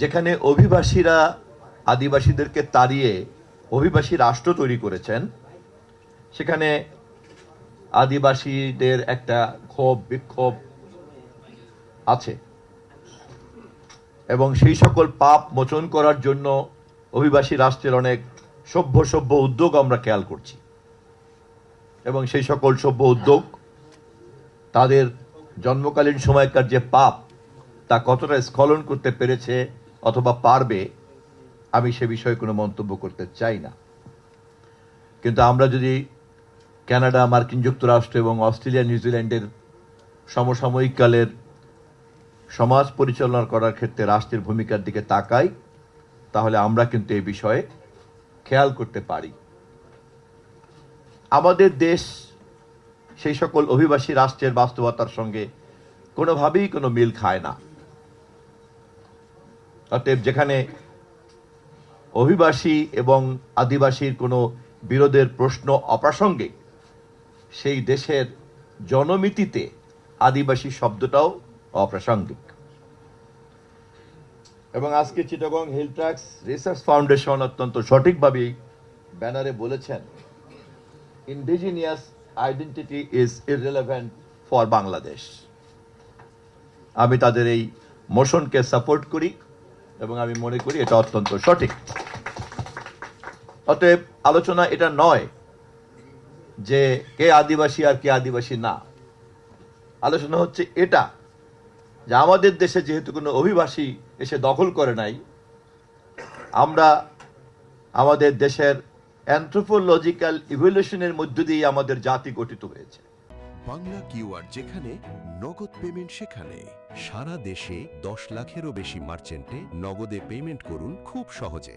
যেখানে অভিবাসীরা আদিবাসীদেরকে তাড়িয়ে অভিবাসী রাষ্ট্র তৈরি করেছেন, সেখানে আদিবাসীদের একটা ক্ষোভ বিক্ষোভ আছে এবং সেই সকল পাপ মোচন করার জন্য অভিবাসী রাষ্ট্রের অনেক সভ্য সভ্য উদ্যোগ আমরা খেয়াল করছি এবং সেই সকল সভ্য উদ্যোগ তাদের জন্মকালীন সময়কার যে পাপ তা কতটা স্খলন করতে পেরেছে অথবা পারবে, আমি সে বিষয়ে কোনো মন্তব্য করতে চাই না। কিন্তু আমরা যদি কানাডা, মার্কিন যুক্তরাষ্ট্র এবং অস্ট্রেলিয়া, নিউজিল্যান্ডের সমসাময়িক কালের সমাজ পরিচালনা করার ক্ষেত্রে রাষ্ট্রের ভূমিকার দিকে তাকাই, তাহলে আমরা কিন্তু এই বিষয়ে খেয়াল করতে পারি আমাদের দেশ সেই সকল অভিবাসী রাষ্ট্রের বাস্তবতার সঙ্গে কোনোভাবেই কোনো মিল খায় না। অতএব যেখানে অভিবাসী এবং আদিবাসীর কোনো বিরোধের প্রশ্ন অপ্রাসঙ্গিক, সেই দেশের জনমিতিতে আদিবাসী শব্দটাও অপ্রাসঙ্গিক। এবং আজকে Chittagong hill tracts research foundation অত্যন্ত সঠিকভাবেই ব্যানারে বলেছেন, indigenous identity is irrelevant for Bangladesh. আমি তাদের এই মোশনকে সাপোর্ট করি এবং আমি মনে করি এটা অত্যন্ত সঠিক। অতএব আলোচনা এটা নয় যে কে আদিবাসী আর কে আদিবাসী না, আলোচনা হচ্ছে এটা যে আমাদের দেশে যেহেতু কোনো অভিবাসী এসে দখল করে নাই, আমরা আমাদের দেশের অ্যানথ্রোপোলজিক্যাল ইভলিউশনের মধ্য দিয়ে আমাদের জাতি গঠিত হয়েছে। বাংলা কিউআর যেখানে নগদ পেমেন্ট সেখানে সারা দেশে 10 লাখেরও বেশি মার্চেন্টে নগদে পেমেন্ট করুন খুব সহজে।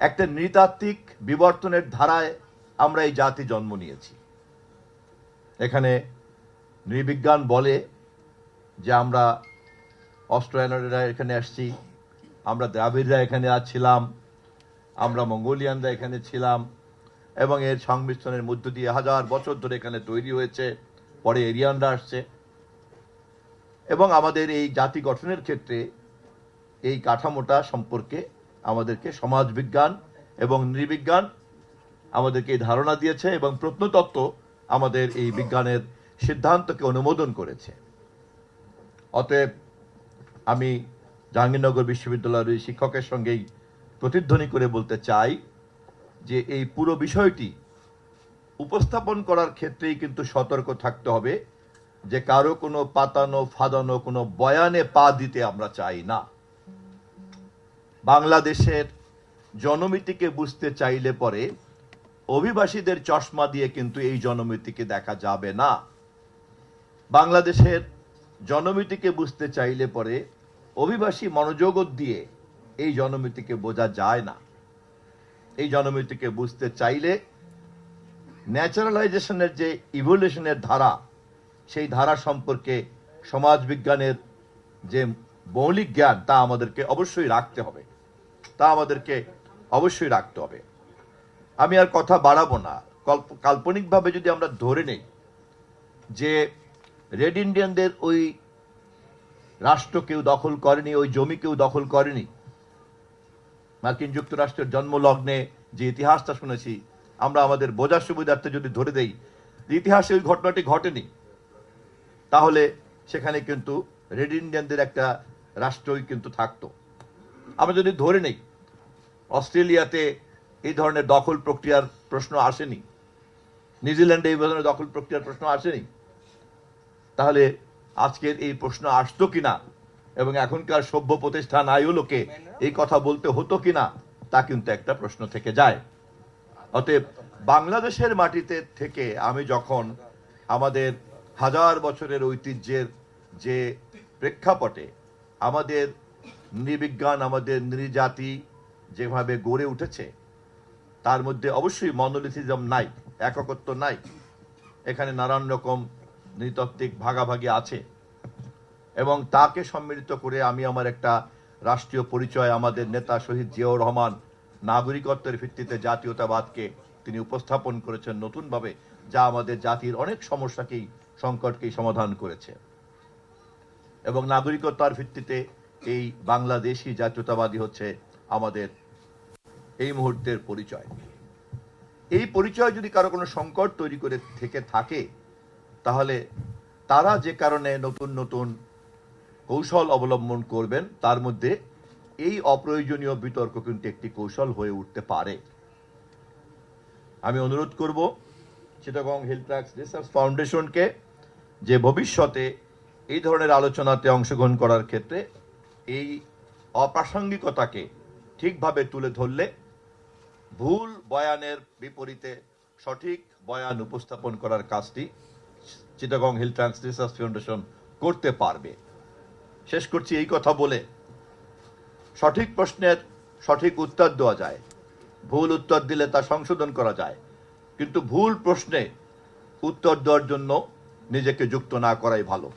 একটা নৃতাত্ত্বিক বিবর্তনের ধারায় আমরা এই জাতি জন্ম নিয়েছি। এখানে নৃবিজ্ঞান বলে যে আমরা অস্ট্রোয়ানরা এখানে আসছি, আমরা দ্রাবিড়রা এখানে ছিলাম, আমরা মঙ্গোলিয়ানরা এখানে ছিলাম এবং এর সংমিশ্রণের মধ্য দিয়ে হাজার বছর ধরে এখানে তৈরি হয়েছে, পরে এরিয়ানরা আসছে এবং আমাদের এই জাতি গঠনের ক্ষেত্রে এই কাঠামোটা সম্পর্কে আমাদেরকে সমাজবিজ্ঞান এবং নৃবিজ্ঞান আমাদেরকে এই ধারণা দিয়েছে এবং প্রত্নতত্ত্ব আমাদের এই বিজ্ঞানের সিদ্ধান্তকে অনুমোদন করেছে। অতএব আমি জাহাঙ্গীরনগর বিশ্ববিদ্যালয়ের শিক্ষকের সঙ্গেই প্রতিধ্বনি করে বলতে চাই যে এই পুরো বিষয়টি উপস্থাপন করার ক্ষেত্রেই কিন্তু সতর্ক থাকতে হবে যে কারো কোনো পাতানো ফাদানো কোনো বয়ানে পা দিতে আমরা চাই না। বাংলাদেশের জনমিতিকে বুঝতে চাইলে পরে অভিবাসীদের চশমা দিয়ে কিন্তু এই জনমিতিকে দেখা যাবে না। বাংলাদেশের জনমিতিকে বুঝতে চাইলে পরে অভিবাসী মনোযোগ দিয়ে এই জনমিতিকে বোঝা যায় না। এই জনমিতিকে বুঝতে চাইলে ন্যাচারালাইজেশনের যে ইভলিউশনের ধারা, সেই ধারা সম্পর্কে সমাজবিজ্ঞানের যে মৌলিক জ্ঞান তা আমাদেরকে অবশ্যই রাখতে হবে। আমি আর কথা বাড়াবো না। কাল্পনিকভাবে যদি আমরা ধরে নেই যে রেড ইন্ডিয়ানদের ওই রাষ্ট্র কেউ দখল করেনি, ওই জমি কেউ দখল করেনি, মার্কিন যুক্তরাষ্ট্রের জন্মলগ্নে যে ইতিহাসটা শুনেছি আমরা আমাদের বোঝার সুবিধার্থে যদি ধরে দেই যে ইতিহাসে ওই ঘটনাটি ঘটেনি, তাহলে সেখানে কিন্তু রেড ইন্ডিয়ানদের একটা রাষ্ট্রই কিন্তু থাকতো। আমরা যদি ধরে নেই অস্ট্রেলিয়াতে এই ধরনের দখল প্রক্রিয়ার প্রশ্ন আসেনি, নিউজিল্যান্ডে এই ধরনের দখল প্রক্রিয়ার প্রশ্ন আসেনি, তাহলে আজকের এই প্রশ্ন আসতো কিনা এবং এখনকার সভ্য প্রতিষ্ঠান আইওলোকে এই কথা বলতে হতো কিনা, তা কিন্তু একটা প্রশ্ন থেকে যায়। অতএব বাংলাদেশের মাটিতে থেকে আমি যখন আমাদের হাজার বছরের ঐতিহ্যের যে প্রেক্ষাপটে আমাদের নৃবিজ্ঞান, আমাদের নৃজাতি যেভাবে গড়ে উঠেছে, তার মধ্যে অবশ্যই মনোলিথিজম নাই, এককত্ব নাই, এখানে নানান রকম নৃতাত্ত্বিক ভাগাভাগি আছে এবং তাকে সম্মিলিত করে আমি আমার একটা রাষ্ট্রীয় পরিচয়, আমাদের নেতা শহীদ জিয়াউর রহমান নাগরিকত্বের ভিত্তিতে জাতীয়তাবাদকে তিনি উপস্থাপন করেছেন নতুনভাবে, যা আমাদের জাতির অনেক সমস্যাকেই সংকটকেই সমাধান করেছে এবং নাগরিকতার ভিত্তিতে এই বাংলাদেশি জাতীয়তাবাদী হচ্ছে আমাদের এই মুহূর্তের পরিচয়। এই পরিচয় যদি কারো কোনো সংকট তৈরি করে থেকে থাকে, তাহলে তারা যে কারণে নতুন নতুন কৌশল অবলম্বন করবেন, তার মধ্যে এই অপ্রয়োজনীয় বিতর্ক কিন্তু একটি কৌশল হয়ে উঠতে পারে। আমি অনুরোধ করব চিটাগং হিল ট্র্যাক্স রিসার্চ ফাউন্ডেশনকে যে ভবিষ্যতে এই ধরনের আলোচনাতে অংশগ্রহণ করার ক্ষেত্রে এই অপ্রাসঙ্গিকতাকে ঠিকভাবে তুলে ধরলে ভুল বয়ানের বিপরীতে সঠিক বয়ান উপস্থাপন করার কাজটি Chittagong hill tracts research foundation করতে পারবে। শেষ করছি এই কথা বলে, সঠিক প্রশ্নের সঠিক উত্তর দেওয়া যায়, ভুল উত্তর দিলে তা সংশোধন করা যায়, কিন্তু ভুল প্রশ্নে উত্তর দেওয়ার জন্য নিজেকে যুক্ত না করাই ভালো।